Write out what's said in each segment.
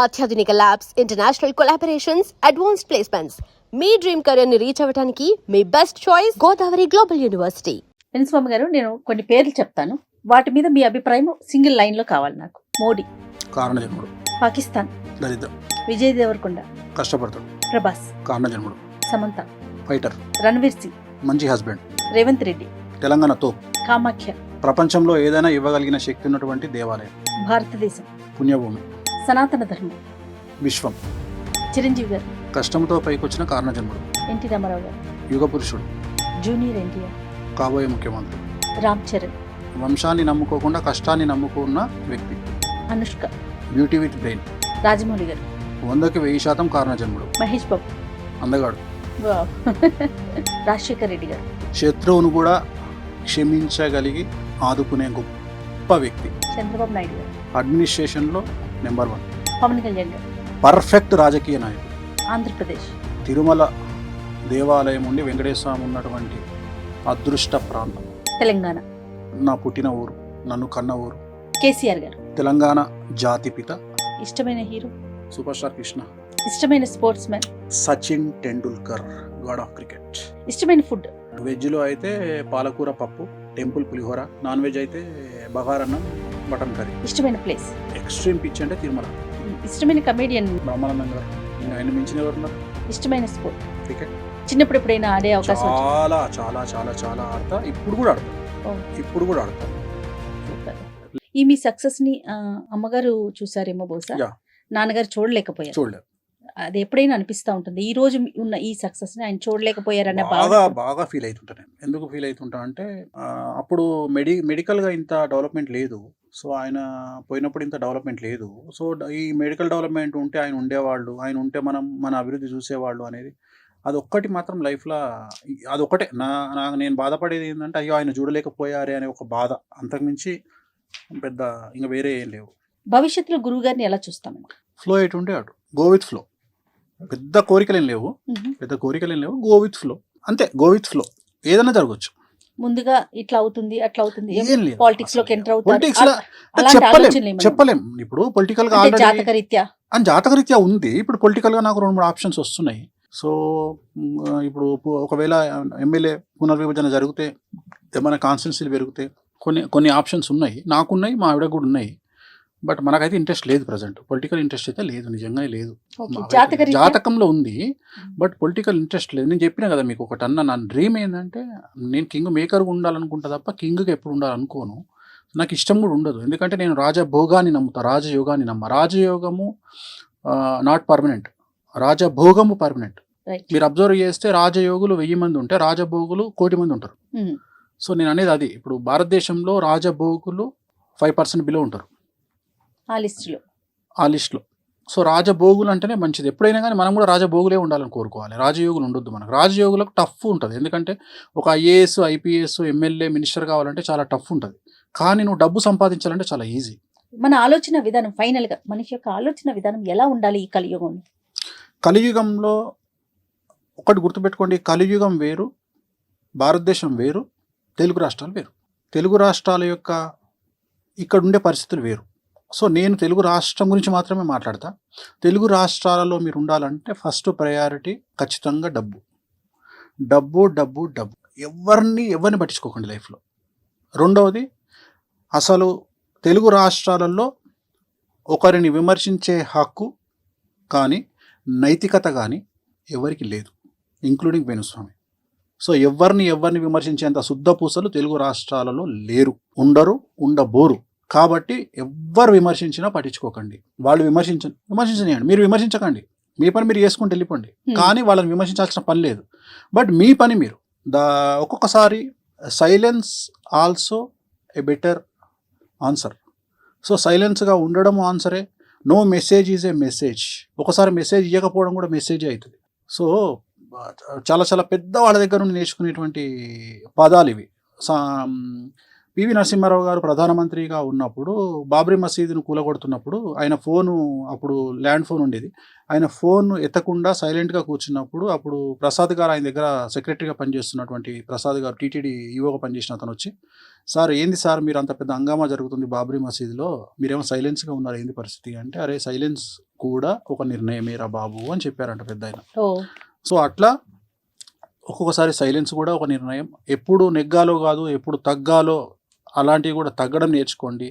అత్యాధునిక labs, international collaborations, advanced placements. మీ dream career ని రీచ్ అవ్వడానికి మీ best choice Godavari global university. Venkataswamy garu, నేను కొన్ని పేర్లు చెప్తాను, వాటి మీద మీ అభిప్రాయం సింగిల్ లైన్ లో కావాలి నాకు. మోడీ, కారణజన్ముడు. పాకిస్తాన్, దరిద్రం. విజయ్ దేవరకొండ, కష్టపడతాడు. ప్రభాస్, కారణజన్ముడు. సమంత, ఫైటర్. రణవీర్ సింగ్, మంచి హస్బెండ్. రేవంత్ రెడ్డి, తెలంగాణ తోపు. కామాఖ్య, ప్రపంచంలో ఏదైనా ఇవ్వగలిగిన శక్తి ఉన్నటువంటి దేవాలయం. భారతదేశం, పుణ్యభూమి. సనాతన ధర్మం, విశ్వం. చిరంజీవి గారు, కష్టంతో పైకొచ్చిన కారణజన్ముడు. ఎన్టీ రామారావు గారు, యుగ పురుషుడు. జూనియర్ ఎన్టీఆర్, కాబోయే ముఖ్యమంత్రి. రామ్ చరణ్, వంశాన్ని నమ్ముకోకుండా కష్టాన్ని నమ్ముకున్న వ్యక్తి. Anushka, beauty with brain. Rajamouli గారు, 100కి 1000% కారణజన్ముడు. మహేష్ బాబు, అందగాడు. వావ్. రాజశేఖర్ రెడ్డి గారు, శత్రువును కూడా క్షమించగలిగి ఆదుకునే గొప్ప వ్యక్తి. చంద్రబాబు నాయుడు గారు, అడ్మినిస్ట్రేషన్లో నెంబర్ 1. పవన్ కళ్యాణ్ గారు, పర్ఫెక్ట్ రాజకీయ నాయకుడు. ఆంధ్రప్రదేశ్, తిరుమల దేవాలయం ఉండి వెంకటేశ్వర స్వామి ఉన్నటువంటి అదృష్ట ప్రాంతం. తెలంగాణ, నా పుట్టిన ఊరు, నన్ను కన్న ఊరు. కేసీఆర్ గారు, తెలంగాణ జాతిపిత. ఇష్టమైన హీరో, సూపర్ స్టార్ కృష్ణ. ఇష్టమైన sports man, Sachin Tendulkar, god of cricket. ఇష్టమైన ఫుడ్, వెజ్లో అయితే పాలకూర పప్పు, టెంపుల్ పులిహోర. నాన్ వెజ్ అయితే బగారన్నం, మటన్ కర్రీ. ఇష్టమైన ప్లేస్, ఎక్స్ట్రీమ్ పిచ్ అంటే తిరుమల. ఇష్టమైన కమేడియన్, బ్రహ్మానందం గారు. ఆయన మించిన ఎవరున్నారు? ఇష్టమైన స్పోర్ట్, క్రికెట్. చిన్నప్పుడు ఎప్పుడైనా ఆడే అవకాశం వచ్చిందా? చాలా చాలా చాలా చాలా ఆడతా. ఇప్పుడు కూడా ఆడతా. ఓ. ఇప్పుడు కూడా ఆడతా. సూపర్. ఈ మీ సక్సెస్ ని అమ్మగారు చూసారేమో బహుశా, యా. నాన్నగారు చూడలేకపోయారు. చూడలేదు. అది ఎప్పుడైనా అనిపిస్తా ఉంటుంది, ఈ రోజు ఉన్న ఈ సక్సెస్ ని ఆయన చూడలేకపోయారన్న బాగా బాధ. బాగా ఫీల్ అవుతుంటా నేను. ఎందుకు ఫీల్ అవుతుంటా అంటే అప్పుడు మెడికల్గా ఇంత డెవలప్మెంట్ లేదు. సో ఆయన పోయినప్పుడు ఇంత డెవలప్మెంట్ లేదు. సో ఈ మెడికల్ డెవలప్మెంట్ ఉంటే ఆయన ఉండేవాళ్ళు, ఆయన ఉంటే మన అభివృద్ధి చూసేవాళ్ళు అనేది అదొక్కటి మాత్రం లైఫ్లో అదొక్కటే నేను బాధపడేది ఏంటంటే, అయ్యో ఆయన చూడలేకపోయారే అనే ఒక బాధ. అంతకుమించి పెద్ద ఇంకా వేరే ఏం లేవు. భవిష్యత్తులో గురువు గారిని ఎలా చూస్తామండి? ఫ్లో ఎటుంటే అటు, గో విత్ ఫ్లో. పెద్ద కోరికలేం లేవు, గో విత్ ఫ్లో. అంతే, గో విత్ ఫ్లో. ఏదైనా జరగచ్చు. ముందుగా ఇట్లా అవుతుంది అట్లా అవుతుంది, ఏం లేదు. పాలిటిక్స్ లోకి ఎంటర్ Politics లో అవుతారు, చెప్పలేం. ఇప్పుడు పొలిటికల్ గా జాతకరీత్యా జాతకరీత్యా ఉంది. ఇప్పుడు పొలిటికల్ గా నాకు 2-3 ఆప్షన్స్ వస్తున్నాయి. సో ఇప్పుడు ఒకవేళ ఎమ్మెల్యే పునర్విభజన జరిగితే, ఏమైనా కాన్స్టిట్యున్సీలు పెరిగితే కొన్ని ఆప్షన్స్ ఉన్నాయి. నాకున్నాయి, మా ఆవిడ కూడా ఉన్నాయి. బట్ మనకైతే ఇంట్రెస్ట్ లేదు. ప్రజెంట్ పొలిటికల్ ఇంట్రెస్ట్ అయితే లేదు, నిజంగానే లేదు. జాతకంలో ఉంది, బట్ పొలిటికల్ ఇంట్రెస్ట్ లేదు. నేను చెప్పినా కదా మీకు ఒకటి అన్న, నా డ్రీమ్ ఏంటంటే నేను కింగ్ మేకర్గా ఉండాలనుకుంటా తప్ప కింగ్గా ఎప్పుడు ఉండాలనుకోను. నాకు ఇష్టం కూడా ఉండదు. ఎందుకంటే నేను రాజభోగాన్ని నమ్ముతా, రాజయోగాన్ని రాజయోగము నాట్ పర్మనెంట్, రాజభోగము పర్మనెంట్. మీరు అబ్జర్వ్ చేస్తే రాజయోగులు 1000 మంది ఉంటే రాజభోగులు 1,000,000 మంది ఉంటారు. సో నేను అనేది అది. ఇప్పుడు భారతదేశంలో రాజభోగులు 5% బిలో ఉంటారు ఆ లిస్ట్లో. సో రాజభోగులు అంటేనే మంచిది. ఎప్పుడైనా కానీ మనం కూడా రాజభోగులే ఉండాలని కోరుకోవాలి. రాజయోగులు ఉండొద్దు మనకు. రాజయోగులకు టఫ్ ఉంటుంది. ఎందుకంటే ఒక IAS, IPS, ఎమ్మెల్యే, మినిస్టర్ కావాలంటే చాలా టఫ్ ఉంటుంది. కానీ నువ్వు డబ్బు సంపాదించాలంటే చాలా ఈజీ. మన ఆలోచన విధానం, ఫైనల్ గా మనిషి యొక్క ఆలోచన విధానం ఎలా ఉండాలి ఈ కలియుగంలో? కలియుగంలో ఒకటి గుర్తుపెట్టుకోండి, కలియుగం వేరు, భారతదేశం వేరు, తెలుగు రాష్ట్రాలు వేరు. తెలుగు రాష్ట్రాల యొక్క ఇక్కడ ఉండే పరిస్థితులు వేరు. సో నేను తెలుగు రాష్ట్రం గురించి మాత్రమే మాట్లాడతా. తెలుగు రాష్ట్రాలలో మీరు ఉండాలంటే ఫస్ట్ ప్రయారిటీ ఖచ్చితంగా డబ్బు. డబ్బు డబ్బు డబ్బు. ఎవరిని పట్టించుకోకండి లైఫ్లో. రెండవది, అసలు తెలుగు రాష్ట్రాలలో ఒకరిని విమర్శించే హక్కు కానీ నైతికత కానీ ఎవరికి లేదు, ఇంక్లూడింగ్ వేణుస్వామి. సో ఎవరిని విమర్శించేంత శుద్ధ పూసలు తెలుగు రాష్ట్రాలలో లేరు, ఉండరు, ఉండబోరు. కాబట్టి ఎవ్వరు విమర్శించినా పట్టించుకోకండి. వాళ్ళు విమర్శించనియండి, మీరు విమర్శించకండి. మీ పని మీరు చేసుకుంటూ వెళ్ళిపోండి. కానీ వాళ్ళని విమర్శించాల్సిన పని లేదు. బట్ మీ పని మీరు. ఒక్కొక్కసారి silence also a better answer. So సైలెన్స్గా ఉండడం ఆన్సరే. No message is a message. ఒకసారి మెసేజ్ ఇవ్వకపోవడం కూడా మెసేజ్ అవుతుంది. సో చాలా చాలా పెద్ద వాళ్ళ దగ్గర నుండి నేర్చుకునేటువంటి పదాలు ఇవి. పివి నరసింహారావు గారు ప్రధానమంత్రిగా ఉన్నప్పుడు బాబ్రీ మసీదును కూలగొడుతున్నప్పుడు ఆయన ఫోను, అప్పుడు ల్యాండ్ ఫోన్ ఉండేది, ఆయన ఫోన్ ఎత్తకుండా సైలెంట్గా కూర్చున్నప్పుడు అప్పుడు ప్రసాద్ గారు ఆయన దగ్గర సెక్రటరీగా పనిచేస్తున్నటువంటి ప్రసాద్ గారు టీటీడీ ఈవోగా పనిచేసిన అతను వచ్చి, సార్ ఏంది సార్ మీరు అంత పెద్ద హంగామా జరుగుతుంది బాబ్రీ మసీదులో, మీరేమో సైలెన్స్గా ఉన్నారు, ఏంది పరిస్థితి అంటే, అరే సైలెన్స్ కూడా ఒక నిర్ణయమేరా బాబు అని చెప్పారంట పెద్ద ఆయన. సో అట్లా ఒక్కొక్కసారి సైలెన్స్ కూడా ఒక నిర్ణయం. ఎప్పుడు నెగ్గాలో కాదు, ఎప్పుడు తగ్గాలో, అలాంటివి కూడా తగ్గడం నేర్చుకోండి.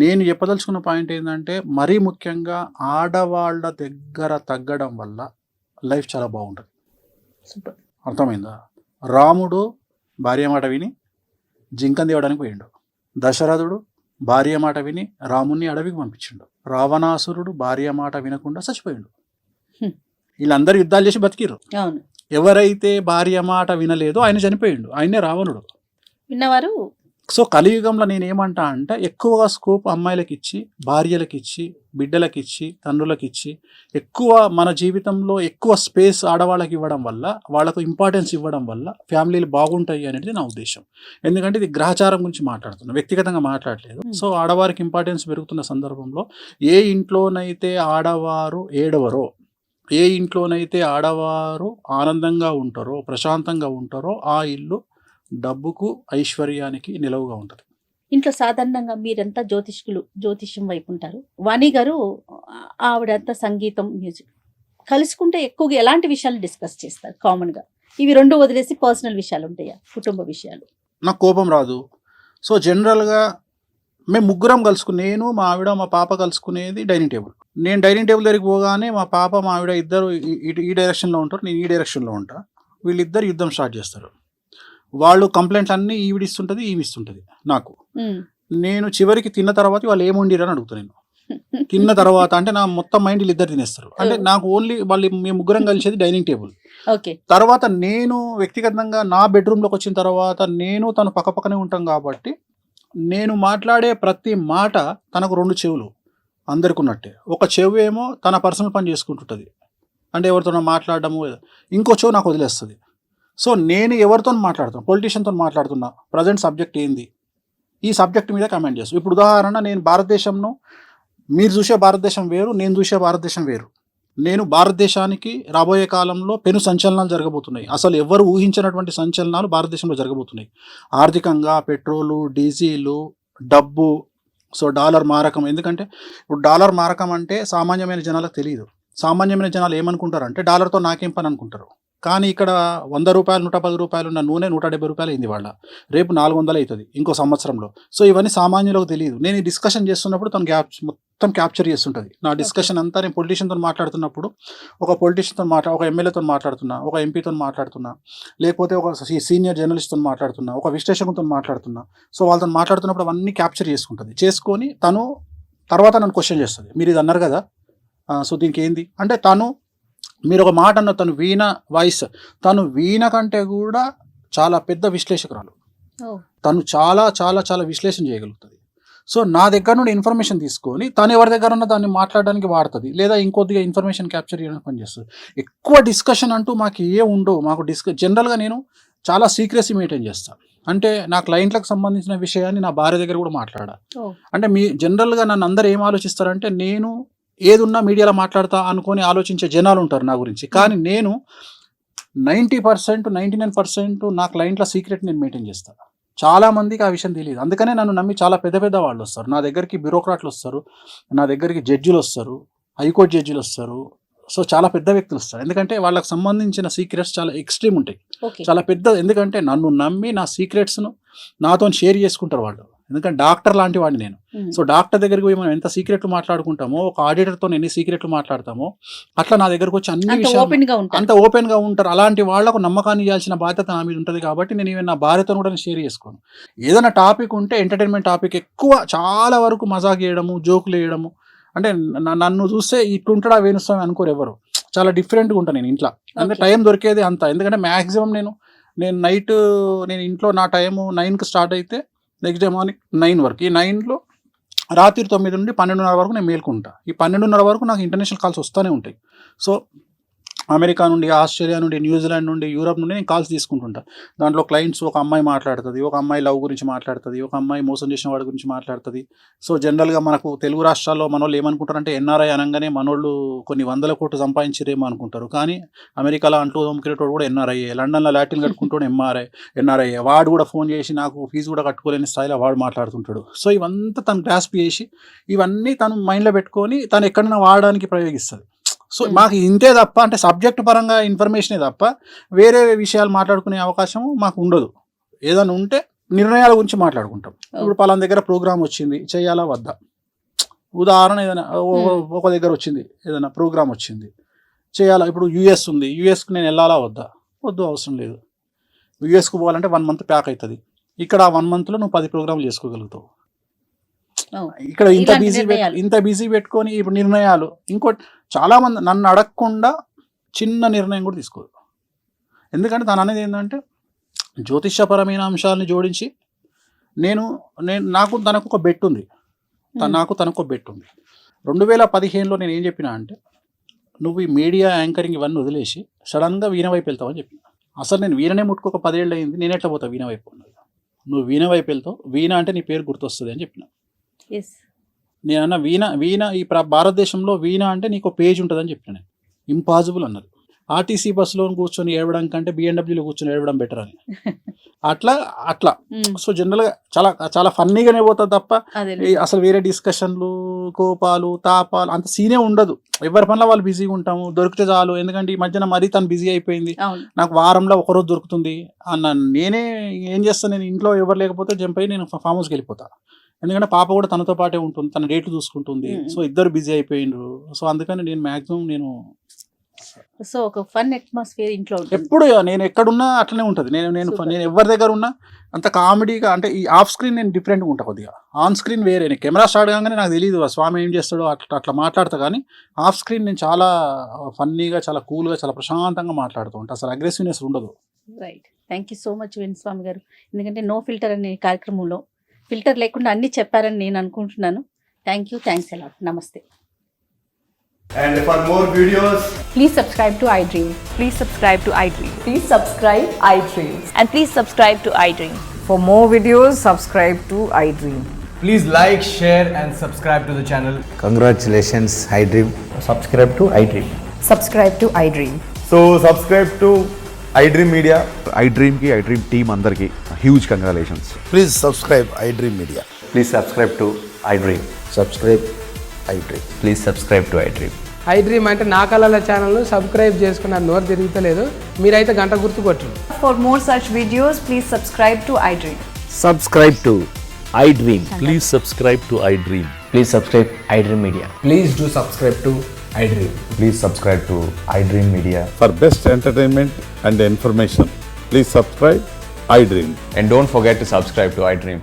నేను చెప్పదలుచుకున్న పాయింట్ ఏంటంటే, మరీ ముఖ్యంగా ఆడవాళ్ళ దగ్గర తగ్గడం వల్ల లైఫ్ చాలా బాగుంటుంది. సూపర్. అర్థమైందా? రాముడు భార్య మాట విని జింకను తేవడానికి పోయిండు. దశరథుడు భార్య మాట విని రాముణ్ణి అడవికి పంపించిండు. రావణాసురుడు భార్య మాట వినకుండా చచ్చిపోయిండు. వీళ్ళందరూ యుద్ధాలు చేసి బతికిరు. అవును. ఎవరైతే భార్య మాట వినలేదో ఆయన చనిపోయిండు, ఆయనే రావణుడు. విన్నవారు. సో కలియుగంలో నేను ఏమంటా అంటే, ఎక్కువగా స్కోప్ అమ్మాయిలకి ఇచ్చి, భార్యలకు ఇచ్చి, బిడ్డలకి ఇచ్చి, తండ్రులకు ఇచ్చి, ఎక్కువ మన జీవితంలో ఎక్కువ స్పేస్ ఆడవాళ్ళకి ఇవ్వడం వల్ల, వాళ్ళకు ఇంపార్టెన్స్ ఇవ్వడం వల్ల ఫ్యామిలీలు బాగుంటాయి అనేది నా ఉద్దేశం. ఎందుకంటే ఇది గ్రహచారం గురించి మాట్లాడుతున్నాను, వ్యక్తిగతంగా మాట్లాడలేదు. సో ఆడవారికి ఇంపార్టెన్స్ పెరుగుతున్న సందర్భంలో, ఏ ఇంట్లోనైతే ఆడవారు ఏడవరో, ఏ ఇంట్లోనైతే ఆడవారు ఆనందంగా ఉంటారో, ప్రశాంతంగా ఉంటారో, ఆ ఇల్లు డబ్బుకు, ఐశ్వర్యానికి నిలవుగా ఉంటుంది. ఇంట్లో సాధారణంగా మీరంతా జ్యోతిష్యం వైపు ఉంటారు. వాణి గారు ఆవిడంతా సంగీతం, మ్యూజిక్. కలుసుకుంటే ఎక్కువగా ఎలాంటి విషయాలు డిస్కస్ చేస్తారు కామన్గా? ఇవి రెండు వదిలేసి పర్సనల్ విషయాలు ఉంటాయా, కుటుంబ విషయాలు? నాకు కోపం రాదు. సో జనరల్గా మేము ముగ్గురం కలుసుకుని, నేను, మా ఆవిడ, మా పాప కలుసుకునేది డైనింగ్ టేబుల్. నేను డైనింగ్ టేబుల్ దగ్గరికి పోగానే మా పాప, మా ఆవిడ ఇద్దరు ఈ డైరెక్షన్లో ఉంటారు, నేను ఈ డైరెక్షన్లో ఉంటా. వీళ్ళిద్దరు యుద్ధం స్టార్ట్ చేస్తారు. వాళ్ళు కంప్లైంట్స్ అన్నీ ఈవిడిస్తుంటుంది, ఈమె ఇస్తుంటుంది నాకు. నేను చివరికి తిన్న తర్వాత వాళ్ళు ఏం వండిరని అడుగుతాను. నేను తిన్న తర్వాత అంటే నా మొత్తం మైండ్ వీళ్ళిద్దరు తినేస్తారు. అంటే నాకు ఓన్లీ వాళ్ళు, మేము ముగ్గురం కలిసేది డైనింగ్ టేబుల్. తర్వాత నేను వ్యక్తిగతంగా నా బెడ్రూమ్లోకి వచ్చిన తర్వాత నేను తను పక్కపక్కనే ఉంటాం కాబట్టి, నేను మాట్లాడే ప్రతి మాట తనకు రెండు చెవులు అందరికి ఉన్నట్టే. ఒక చెవు ఏమో తన పర్సనల్ పని చేసుకుంటుంటుంది, అంటే ఎవరితో మాట్లాడడము, ఇంకో చెవు నాకు వదిలేస్తుంది. సో నేను ఎవరితో మాట్లాడుతాను, పొలిటీషియన్తో మాట్లాడుతున్నా, ప్రజెంట్ సబ్జెక్ట్ ఏంది, ఈ సబ్జెక్ట్ మీద కమెంట్ చేస్తాను. ఇప్పుడు ఉదాహరణ, నేను భారతదేశంను, మీరు చూసే భారతదేశం వేరు, నేను చూసే భారతదేశం వేరు. నేను భారతదేశానికి రాబోయే కాలంలో పెను సంచలనాలు జరగబోతున్నాయి. అసలు ఎవరు ఊహించినటువంటి సంచలనాలు భారతదేశంలో జరగబోతున్నాయి. ఆర్థికంగా పెట్రోలు, డీజిలు, డబ్బు, సో డాలర్ మారకం. ఎందుకంటే ఇప్పుడు డాలర్ మారకం అంటే సామాన్యమైన జనాలకు తెలియదు. సామాన్యమైన జనాలు ఏమనుకుంటారంటే డాలర్తో నాకేం పని అనుకుంటారు. కానీ ఇక్కడ 100 రూపాయలు, 110 రూపాయలు ఉన్న నూనె 170 రూపాయలు అయింది వాళ్ళ, రేపు 400 అవుతుంది ఇంకో సంవత్సరంలో. సో ఇవన్నీ సామాన్యులకు తెలియదు. నేను ఈ డిస్కషన్ చేస్తున్నప్పుడు తను మొత్తం క్యాప్చర్ చేస్తుంటుంది. నా డిస్కషన్ అంతా నేను పొలిటీషియన్తో మాట్లాడుతున్నప్పుడు, ఒక పొలిటీషియన్తో ఒక ఎమ్మెల్యేతో మాట్లాడుతున్నా, ఒక ఎంపీతో మాట్లాడుతున్నా, లేకపోతే ఒక సీనియర్ జర్నలిస్ట్తో మాట్లాడుతున్నా, ఒక విశ్లేషకులతో మాట్లాడుతున్నా. సో వాళ్ళతో మాట్లాడుతున్నప్పుడు అవన్నీ క్యాప్చర్ చేసుకుంటుంది. చేసుకొని తను తర్వాత నన్ను క్వశ్చన్ చేస్తుంది, మీరు ఇది అన్నారు కదా, సో దీనికి ఏంది అంటే, తను మీరు ఒక మాట అన్న, తను వీణ వాయిస్, తను వీణ కంటే కూడా చాలా పెద్ద విశ్లేషకురాలు. తను చాలా చాలా చాలా విశ్లేషణ చేయగలుగుతుంది. సో నా దగ్గర నుండి ఇన్ఫర్మేషన్ తీసుకొని తను ఎవరి దగ్గర ఉన్న దాన్ని మాట్లాడడానికి వాడుతుంది, లేదా ఇంకొద్దిగా ఇన్ఫర్మేషన్ క్యాప్చర్ చేయడానికి పనిచేస్తుంది. ఎక్కువ డిస్కషన్ అంటూ మాకు ఉండవు. మాకు జనరల్గా నేను చాలా సీక్రెసీ మెయింటైన్ చేస్తాను. అంటే నా క్లయింట్లకు సంబంధించిన విషయాన్ని నా భార్య దగ్గర కూడా మాట్లాడా. అంటే జనరల్గా నన్ను అందరూ ఏం ఆలోచిస్తారంటే, నేను ఏదున్నా మీడియాలో మాట్లాడతా అనుకొని ఆలోచించే జనాలు ఉంటారు నా గురించి. కానీ నేను 90%, 99% నా క్లయింట్ల సీక్రెట్ నేను మెయింటైన్ చేస్తాను. చాలామందికి ఆ విషయం తెలియదు. అందుకనే నన్ను నమ్మి చాలా పెద్ద పెద్ద వాళ్ళు వస్తారు నా దగ్గరికి. బ్యూరోక్రాట్లు వస్తారు నా దగ్గరికి, జడ్జిలు వస్తారు, హైకోర్టు జడ్జిలు వస్తారు. సో చాలా పెద్ద వ్యక్తులు వస్తారు. ఎందుకంటే వాళ్ళకి సంబంధించిన సీక్రెట్స్ చాలా ఎక్స్ట్రీమ్ ఉంటాయి, చాలా పెద్ద. ఎందుకంటే నన్ను నమ్మి నా సీక్రెట్స్ను నాతో షేర్ చేసుకుంటారు వాళ్ళు. ఎందుకంటే డాక్టర్ లాంటి వాడిని నేను. సో డాక్టర్ దగ్గరికి పోయి మనం ఎంత సీక్రెట్లు మాట్లాడుకుంటామో, ఒక ఆడిటర్తో ఎన్ని సీక్రెట్లు మాట్లాడతామో, అట్లా నా దగ్గరకు వచ్చి అన్ని విషయాలు అంత ఓపెన్గా ఉంటారు. అలాంటి వాళ్లకు నమ్మకాన్ని ఇవ్వాల్సిన బాధ్యత నా మీద ఉంటుంది. కాబట్టి నేను ఈవెన్ నా భార్యతో కూడా షేర్ చేసుకోను. ఏదైనా టాపిక్ ఉంటే ఎంటర్టైన్మెంట్ టాపిక్, ఎక్కువ చాలా వరకు మజాక్ చేయడము, జోకులు వేయడము. అంటే నన్ను చూస్తే ఇట్లుంటాడా వేణుస్వామి అనుకోరు ఎవరు. చాలా డిఫరెంట్గా ఉంటాను నేను ఇంట్లో. అంటే టైం దొరికేది అంత. ఎందుకంటే మ్యాక్సిమం నేను నైట్, నేను ఇంట్లో నా టైము 9కి స్టార్ట్ అయితే నెక్స్ట్ డే మార్నింగ్ 9 వరకు. ఈ 9లో రాత్రి 9 నుండి 12:30 వరకు నేను మేల్కుంటా. ఈ 12:30 వరకు నాకు ఇంటర్నేషనల్ కాల్స్ వస్తూనే ఉంటాయి. సో అమెరికా నుండి, ఆస్ట్రేలియా నుండి, న్యూజిలాండ్ నుండి, యూరప్ నుండి నేను కాల్స్ తీసుకుంటుంటా. దాంట్లో క్లయింట్స్ ఒక అమ్మాయి మాట్లాడుతుంది, ఒక అమ్మాయి లవ్ గురించి మాట్లాడుతుంది, ఒక అమ్మాయి మోసం చేసిన వాడి గురించి మాట్లాడుతుంది. సో జనరల్గా మనకు తెలుగు రాష్ట్రాల్లో మనోళ్ళు ఏమనుకుంటారంటే ఎన్ఆర్ఐ అనగానే మనోళ్ళు కొన్ని 100 కోట్లు సంపాదించారేమో అనుకుంటారు. కానీ అమెరికాలో అంటూ దొమ్మికేటోడు కూడా ఎన్ఆర్ఐ, లండన్లో లాటిన్ కట్టుకుంటాడు ఎన్ఆర్ఐ. వాడు కూడా ఫోన్ చేసి నాకు ఫీజు కూడా కట్టుకోలేని స్థాయిలో వాడు మాట్లాడుతుంటాడు. సో ఇవంతా తను గ్రాస్ప్ చేసి ఇవన్నీ తను మైండ్లో పెట్టుకొని తను ఎక్కడైనా వాడడానికి ప్రయోగిస్తుంది. సో మాకు ఇంతే తప్ప, అంటే సబ్జెక్ట్ పరంగా ఇన్ఫర్మేషనే తప్ప వేరే విషయాలు మాట్లాడుకునే అవకాశం మాకు ఉండదు. ఏదైనా ఉంటే నిర్ణయాల గురించి మాట్లాడుకుంటాం. ఇప్పుడు పలానా దగ్గర ప్రోగ్రామ్ వచ్చింది, చేయాలా వద్దా. ఉదాహరణ ఏదైనా ఒక దగ్గర వచ్చింది, ఏదైనా ప్రోగ్రామ్ వచ్చింది, చేయాలా. ఇప్పుడు యూఎస్ ఉంది, యూఎస్కి నేను వెళ్ళాలా వద్దా, వద్దు, అవసరం లేదు. యూఎస్కి పోవాలంటే 1 month ప్యాక్ అవుతుంది. ఇక్కడ 1 monthలో నువ్వు 10 ప్రోగ్రాంలు చేసుకోగలుగుతావు. ఇక్కడ ఇంత బిజీ పెట్టుకొని ఇప్పుడు నిర్ణయాలు. ఇంకోటి, చాలామంది నన్ను అడగకుండా చిన్న నిర్ణయం కూడా తీసుకోరు. ఎందుకంటే తను అనేది ఏంటంటే జ్యోతిష్యపరమైన అంశాలని జోడించి నాకు తనకు ఒక బెట్ ఉంది. తనకు ఒక బెట్ ఉంది. 2015లో నేను ఏం చెప్పినా అంటే, నువ్వు ఈ మీడియా యాంకరింగ్ ఇవన్నీ వదిలేసి సడన్గా వీణ వైపు వెళ్తావని చెప్పిన. అసలు నేను వీణనే ముట్టుకోక 10 ఏళ్ళు అయింది, నేను ఎట్లా పోతా వీణ వైపు? నువ్వు వీణ వైపు వెళ్తావు, వీణ అంటే నీ పేరు గుర్తొస్తుంది అని చెప్పిన. నేనన్నా వీణ ఈ భారతదేశంలో వీణ అంటే నీకు పేజ్ ఉంటుందని చెప్పిన. నేను ఇంపాసిబుల్ అన్నారు. ఆర్టీసీ బస్సులో కూర్చొని ఏడవడం కంటే బిఎండబ్ల్యూలో కూర్చొని ఏడవడం బెటర్ అని. అట్లా సో జనరల్గా చాలా చాలా ఫన్నీగానే పోతుంది తప్ప అసలు వేరే డిస్కషన్లు, కోపాలు, తాపాలు అంత సీనే ఉండదు. ఎవరి పనిలో వాళ్ళు బిజీగా ఉంటాము, దొరికితే చాలు. ఎందుకంటే ఈ మధ్యన మరీ తను బిజీ అయిపోయింది, నాకు వారంలో ఒకరోజు దొరుకుతుంది అన్న. నేనే ఏం చేస్తాను, నేను ఇంట్లో ఎవరు లేకపోతే జంప్ అయ్యి నేను ఫామ్ హౌస్కి వెళ్ళిపోతాను. ఎందుకంటే పాప కూడా తనతో పాటే ఉంటుంది, తన డేట్లు చూసుకుంటుంది. సో ఇద్దరు బిజీ అయిపోయిండ్రు. సో అందుకని నేను మ్యాక్సిమం సో ఒక ఫన్ అట్మాస్ఫియర్ ఇంట్లో ఎప్పుడు నేను ఎక్కడున్నా అట్లనే ఉంటుంది. నేను ఎవరి దగ్గర ఉన్నా అంత కామెడీగా, అంటే ఈ ఆఫ్ స్క్రీన్ నేను డిఫరెంట్గా ఉంటా కొద్దిగా, ఆన్ స్క్రీన్ వేరే. నేను కెమెరా స్టార్ట్ కాగానే నాకు తెలియదు స్వామి ఏం చేస్తాడో అట్లా మాట్లాడతా. కానీ ఆఫ్ స్క్రీన్ నేను చాలా ఫన్నీగా, చాలా కూల్గా, చాలా ప్రశాంతంగా మాట్లాడుతూ ఉంటాను. అసలు అగ్రెసివ్నెస్ ఉండదు. Right. Thank you so much Venu Swamy గారు. ఎందుకంటే నో ఫిల్టర్ అనే కార్యక్రమంలో ఫిల్టర్ లేకుండా అన్ని చెప్పారని నేను అనుకుంటున్నాను. Thank you, thanks a lot. నమస్తే. And for more videos, Please subscribe to iDream. Please subscribe to iDream. Please subscribe iDream. And please subscribe to iDream. For more videos, subscribe to iDream. please like, share and subscribe to the channel. Congratulations, iDream. Subscribe to iDream. Subscribe to iDream. So subscribe to iDream Media. iDream team అందరికి huge congratulations. Please subscribe iDream Media. Please subscribe to iDream. Subscribe iDream. Please subscribe to iDream. iDream అంటే నా కళల ఛానల్ను subscribe చేసుకున్న నోరు తిరుగుతలేదు, మీరైతే గంట గుర్తు కొట్టండి. For more such videos, please subscribe to iDream. Subscribe to iDream. Please subscribe to iDream. Please subscribe iDream Media. Please do subscribe to iDream. Please subscribe to iDream Media. For best entertainment and information, please subscribe iDream. And don't forget to subscribe to iDream.